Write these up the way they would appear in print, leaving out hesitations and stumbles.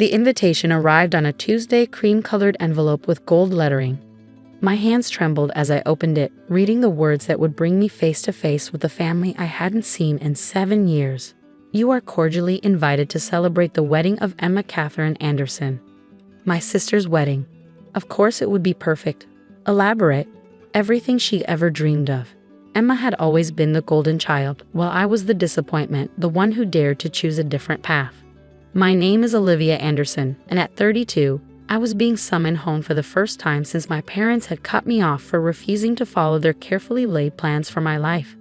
The invitation arrived on a Tuesday cream-colored envelope with gold lettering. My hands trembled as I opened it, reading the words that would bring me face to face with the family I hadn't seen in 7 years. You are cordially invited to celebrate the wedding of Emma Catherine Anderson. My sister's wedding. Of course it would be perfect, elaborate, everything she ever dreamed of. Emma had always been the golden child, while I was the disappointment, the one who dared to choose a different path. My name is Olivia Anderson, and at 32, I was being summoned home for the first time since my parents had cut me off for refusing to follow their carefully laid plans for my life.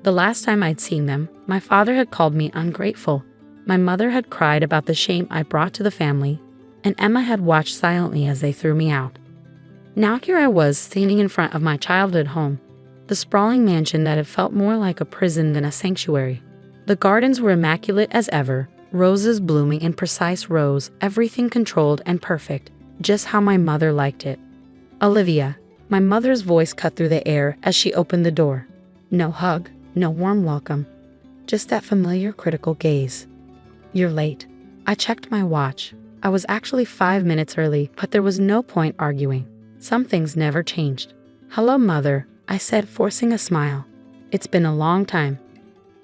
The last time I'd seen them, my father had called me ungrateful. My mother had cried about the shame I brought to the family, and Emma had watched silently as they threw me out. Now here I was, standing in front of my childhood home, the sprawling mansion that had felt more like a prison than a sanctuary. The gardens were immaculate as ever, roses blooming in precise rows, everything controlled and perfect, just how my mother liked it. Olivia, my mother's voice cut through the air as she opened the door. No hug, no warm welcome, just that familiar critical gaze. You're late. I checked my watch. I was actually 5 minutes early, but there was no point arguing. Some things never changed. Hello, Mother, I said, forcing a smile. It's been a long time.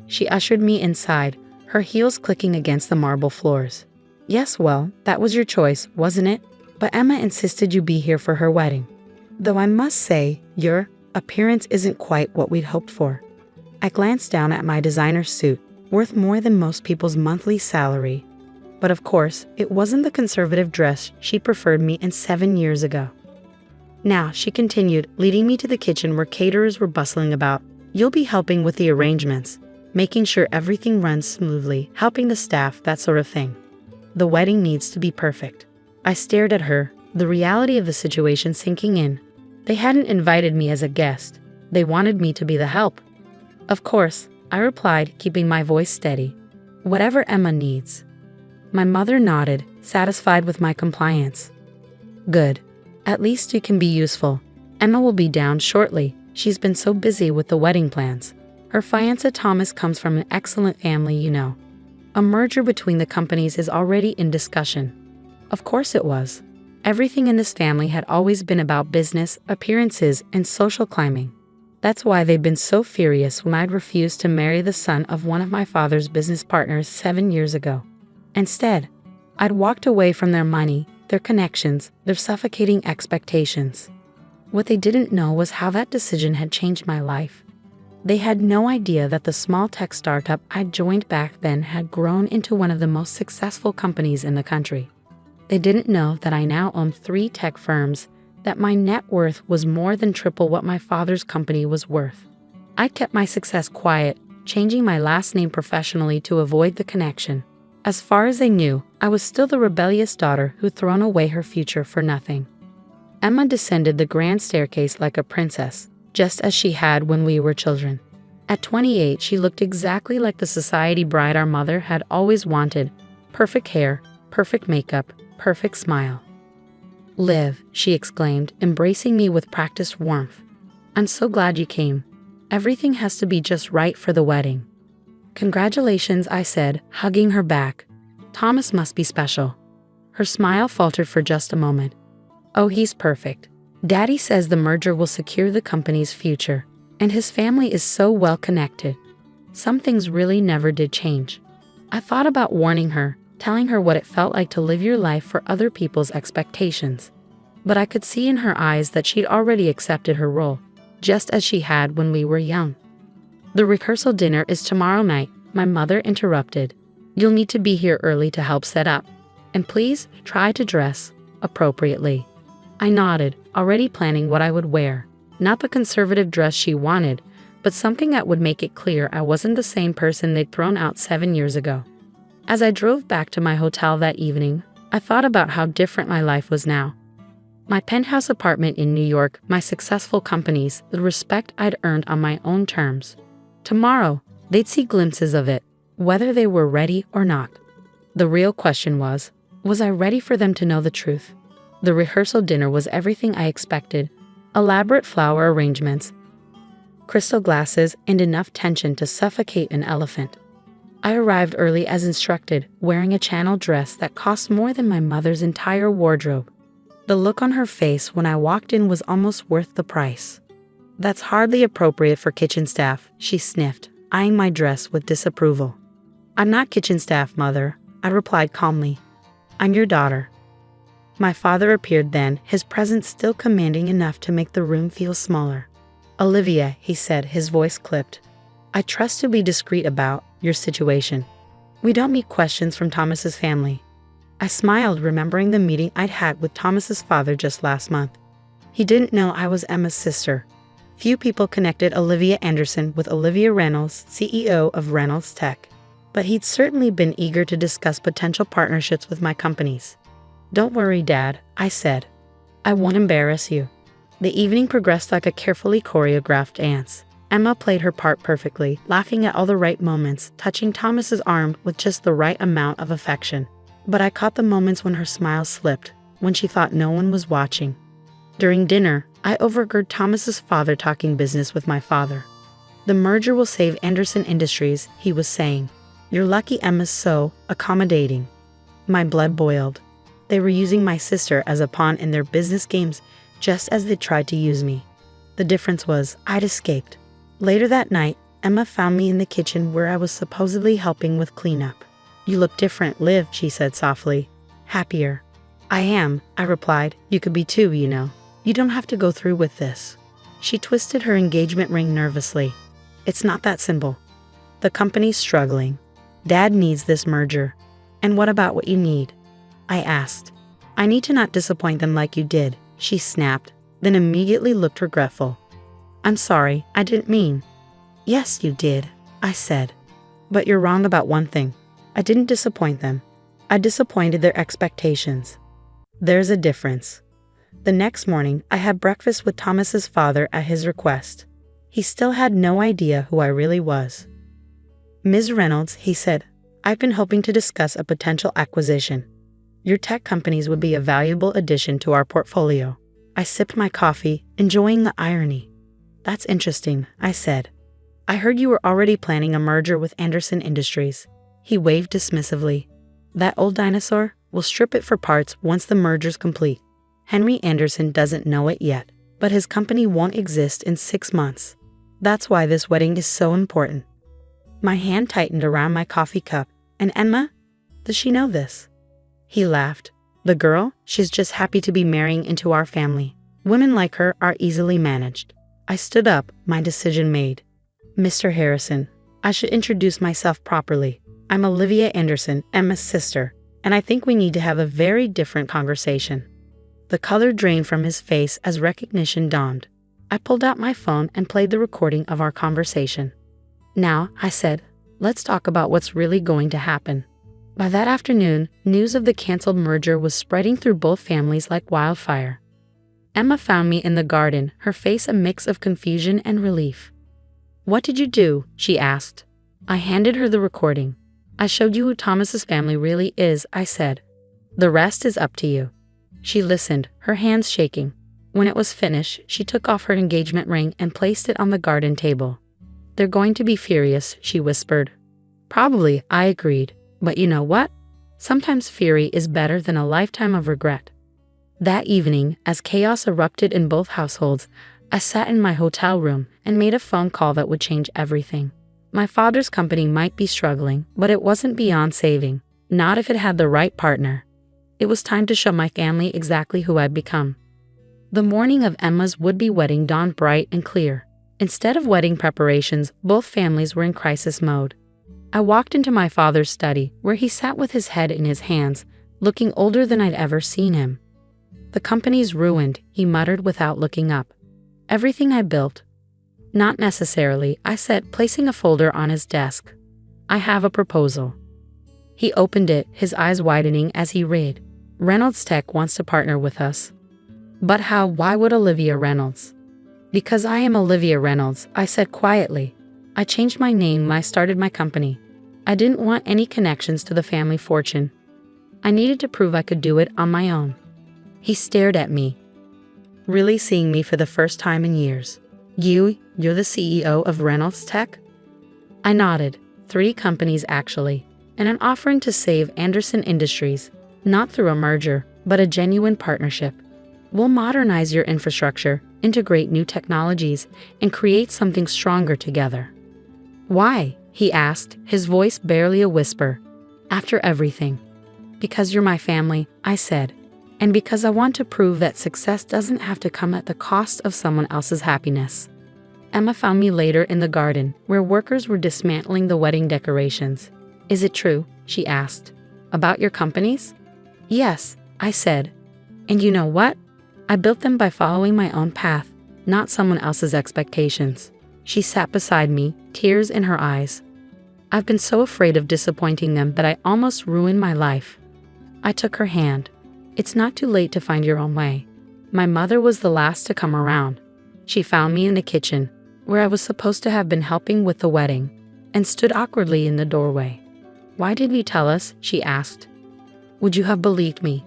She ushered me inside, her heels clicking against the marble floors. Yes, well, that was your choice, wasn't it? But Emma insisted you be here for her wedding. Though I must say, your appearance isn't quite what we'd hoped for. I glanced down at my designer suit, worth more than most people's monthly salary. But of course, it wasn't the conservative dress she preferred me in 7 years ago. Now, she continued, leading me to the kitchen where caterers were bustling about. You'll be helping with the arrangements, making sure everything runs smoothly, helping the staff, that sort of thing. The wedding needs to be perfect. I stared at her, the reality of the situation sinking in. They hadn't invited me as a guest. They wanted me to be the help. Of course, I replied, keeping my voice steady. Whatever Emma needs. My mother nodded, satisfied with my compliance. Good. At least you can be useful. Emma will be down shortly. She's been so busy with the wedding plans. Her fiancé Thomas comes from an excellent family, you know. A merger between the companies is already in discussion. Of course it was. Everything in this family had always been about business, appearances, and social climbing. That's why they've been so furious when I'd refused to marry the son of one of my father's business partners 7 years ago. Instead, I'd walked away from their money, their connections, their suffocating expectations. What they didn't know was how that decision had changed my life. They had no idea that the small tech startup I'd joined back then had grown into one of the most successful companies in the country. They didn't know that I now owned 3 tech firms, that my net worth was more than triple what my father's company was worth. I kept my success quiet, changing my last name professionally to avoid the connection. As far as they knew, I was still the rebellious daughter who'd thrown away her future for nothing. Emma descended the grand staircase like a princess, just as she had when we were children. At 28, she looked exactly like the society bride our mother had always wanted. Perfect hair, perfect makeup, perfect smile. Liv, she exclaimed, embracing me with practiced warmth. I'm so glad you came. Everything has to be just right for the wedding. Congratulations, I said, hugging her back. Thomas must be special. Her smile faltered for just a moment. Oh, he's perfect. Daddy says the merger will secure the company's future, and his family is so well connected. Some things really never did change. I thought about warning her, telling her what it felt like to live your life for other people's expectations. But I could see in her eyes that she'd already accepted her role, just as she had when we were young. The rehearsal dinner is tomorrow night, my mother interrupted. You'll need to be here early to help set up. And please, try to dress appropriately. I nodded, already planning what I would wear. Not the conservative dress she wanted, but something that would make it clear I wasn't the same person they'd thrown out 7 years ago. As I drove back to my hotel that evening, I thought about how different my life was now. My penthouse apartment in New York, my successful companies, the respect I'd earned on my own terms. Tomorrow, they'd see glimpses of it, whether they were ready or not. The real question was I ready for them to know the truth? The rehearsal dinner was everything I expected. Elaborate flower arrangements, crystal glasses, and enough tension to suffocate an elephant. I arrived early as instructed, wearing a channel dress that cost more than my mother's entire wardrobe. The look on her face when I walked in was almost worth the price. "That's hardly appropriate for kitchen staff," she sniffed, eyeing my dress with disapproval. "I'm not kitchen staff, Mother," I replied calmly. "I'm your daughter." My father appeared then, his presence still commanding enough to make the room feel smaller. "Olivia," he said, his voice clipped, "I trust you'll be discreet about your situation. We don't meet questions from Thomas's family." I smiled, remembering the meeting I'd had with Thomas's father just last month. He didn't know I was Emma's sister. Few people connected Olivia Anderson with Olivia Reynolds, CEO of Reynolds Tech. But he'd certainly been eager to discuss potential partnerships with my companies. "Don't worry, Dad," I said. "I won't embarrass you." The evening progressed like a carefully choreographed dance. Emma played her part perfectly, laughing at all the right moments, touching Thomas's arm with just the right amount of affection. But I caught the moments when her smile slipped, when she thought no one was watching. During dinner, I overheard Thomas's father talking business with my father. "The merger will save Anderson Industries," he was saying. "You're lucky Emma's so accommodating." My blood boiled. They were using my sister as a pawn in their business games, just as they tried to use me. The difference was, I'd escaped. Later that night, Emma found me in the kitchen where I was supposedly helping with cleanup. "You look different, Liv," she said softly. "Happier." "I am," I replied. "You could be too, you know. You don't have to go through with this." She twisted her engagement ring nervously. "It's not that simple. The company's struggling. Dad needs this merger." "And what about what you need?" I asked. "I need to not disappoint them like you did," she snapped, then immediately looked regretful. "I'm sorry, I didn't mean." "Yes, you did," I said. "But you're wrong about one thing. I didn't disappoint them. I disappointed their expectations. There's a difference." The next morning, I had breakfast with Thomas's father at his request. He still had no idea who I really was. "Ms. Reynolds," he said, "I've been hoping to discuss a potential acquisition. Your tech companies would be a valuable addition to our portfolio." I sipped my coffee, enjoying the irony. "That's interesting," I said. "I heard you were already planning a merger with Anderson Industries." He waved dismissively. "That old dinosaur? We'll strip it for parts once the merger's complete. Henry Anderson doesn't know it yet, but his company won't exist in 6 months. That's why this wedding is so important." My hand tightened around my coffee cup. "And Emma? Does she know this?" He laughed. "The girl? She's just happy to be marrying into our family. Women like her are easily managed." I stood up, my decision made. "Mr. Harrison, I should introduce myself properly. I'm Olivia Anderson, Emma's sister, and I think we need to have a very different conversation." The color drained from his face as recognition dawned. I pulled out my phone and played the recording of our conversation. "Now," I said, "let's talk about what's really going to happen." By that afternoon, news of the canceled merger was spreading through both families like wildfire. Emma found me in the garden, her face a mix of confusion and relief. "What did you do?" she asked. I handed her the recording. "I showed you who Thomas's family really is," I said. "The rest is up to you." She listened, her hands shaking. When it was finished, she took off her engagement ring and placed it on the garden table. "They're going to be furious," she whispered. "Probably," I agreed. "But you know what? Sometimes fury is better than a lifetime of regret." That evening, as chaos erupted in both households, I sat in my hotel room and made a phone call that would change everything. My father's company might be struggling, but it wasn't beyond saving, not if it had the right partner. It was time to show my family exactly who I'd become. The morning of Emma's would-be wedding dawned bright and clear. Instead of wedding preparations, both families were in crisis mode. I walked into my father's study, where he sat with his head in his hands, looking older than I'd ever seen him. "The company's ruined," he muttered without looking up. "Everything I built." "Not necessarily," I said, placing a folder on his desk. "I have a proposal." He opened it, his eyes widening as he read. "Reynolds Tech wants to partner with us." "But how? Why would Olivia Reynolds?" "Because I am Olivia Reynolds," I said quietly. "I changed my name when I started my company. I didn't want any connections to the family fortune. I needed to prove I could do it on my own." He stared at me, really seeing me for the first time in years. You're the CEO of Reynolds Tech?" I nodded. 3 companies actually, and I'm offering to save Anderson Industries, not through a merger, but a genuine partnership. We'll modernize your infrastructure, integrate new technologies, and create something stronger together. Why? He asked, his voice barely a whisper. After everything. Because you're my family, I said. And because I want to prove that success doesn't have to come at the cost of someone else's happiness. Emma found me later in the garden, where workers were dismantling the wedding decorations. Is it true? She asked. About your companies? Yes, I said. And you know what? I built them by following my own path, not someone else's expectations. She sat beside me, tears in her eyes. I've been so afraid of disappointing them that I almost ruined my life. I took her hand. It's not too late to find your own way. My mother was the last to come around. She found me in the kitchen, where I was supposed to have been helping with the wedding, and stood awkwardly in the doorway. Why did you tell us? She asked. Would you have believed me?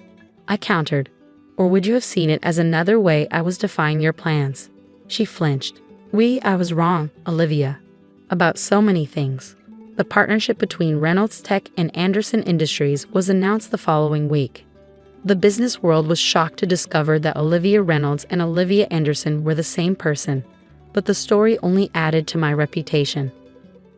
I countered. Or would you have seen it as another way I was defying your plans? She flinched. I was wrong, Olivia. About so many things. The partnership between Reynolds Tech and Anderson Industries was announced the following week. The business world was shocked to discover that Olivia Reynolds and Olivia Anderson were the same person, but the story only added to my reputation.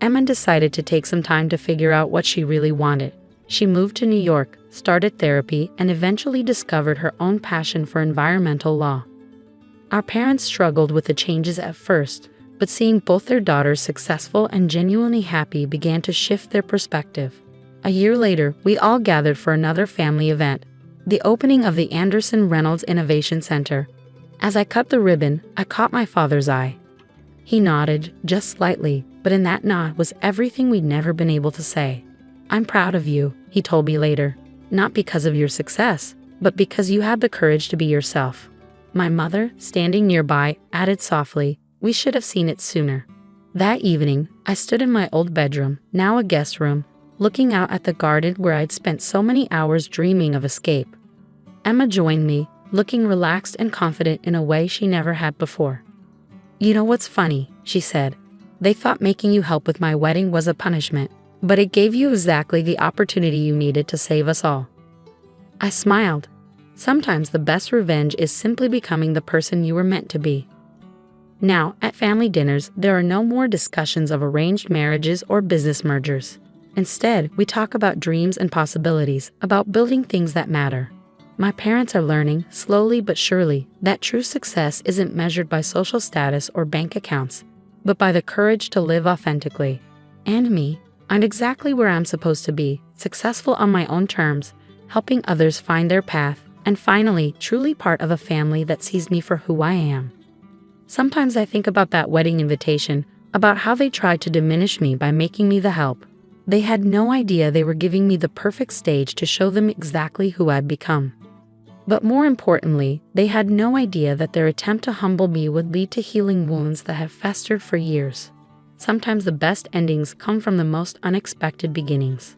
Emma decided to take some time to figure out what she really wanted. She moved to New York, started therapy, and eventually discovered her own passion for environmental law. Our parents struggled with the changes at first, but seeing both their daughters successful and genuinely happy began to shift their perspective. A year later, we all gathered for another family event, the opening of the Anderson Reynolds Innovation Center. As I cut the ribbon, I caught my father's eye. He nodded, just slightly, but in that nod was everything we'd never been able to say. I'm proud of you, he told me later, not because of your success, but because you had the courage to be yourself. My mother, standing nearby, added softly, we should have seen it sooner. That evening, I stood in my old bedroom, now a guest room, looking out at the garden where I'd spent so many hours dreaming of escape. Emma joined me, looking relaxed and confident in a way she never had before. You know what's funny, she said. They thought making you help with my wedding was a punishment, but it gave you exactly the opportunity you needed to save us all. I smiled. Sometimes the best revenge is simply becoming the person you were meant to be. Now, at family dinners, there are no more discussions of arranged marriages or business mergers. Instead, we talk about dreams and possibilities, about building things that matter. My parents are learning, slowly but surely, that true success isn't measured by social status or bank accounts, but by the courage to live authentically. And me, I'm exactly where I'm supposed to be, successful on my own terms, helping others find their path, and finally, truly part of a family that sees me for who I am. Sometimes I think about that wedding invitation, about how they tried to diminish me by making me the help. They had no idea they were giving me the perfect stage to show them exactly who I'd become. But more importantly, they had no idea that their attempt to humble me would lead to healing wounds that have festered for years. Sometimes the best endings come from the most unexpected beginnings.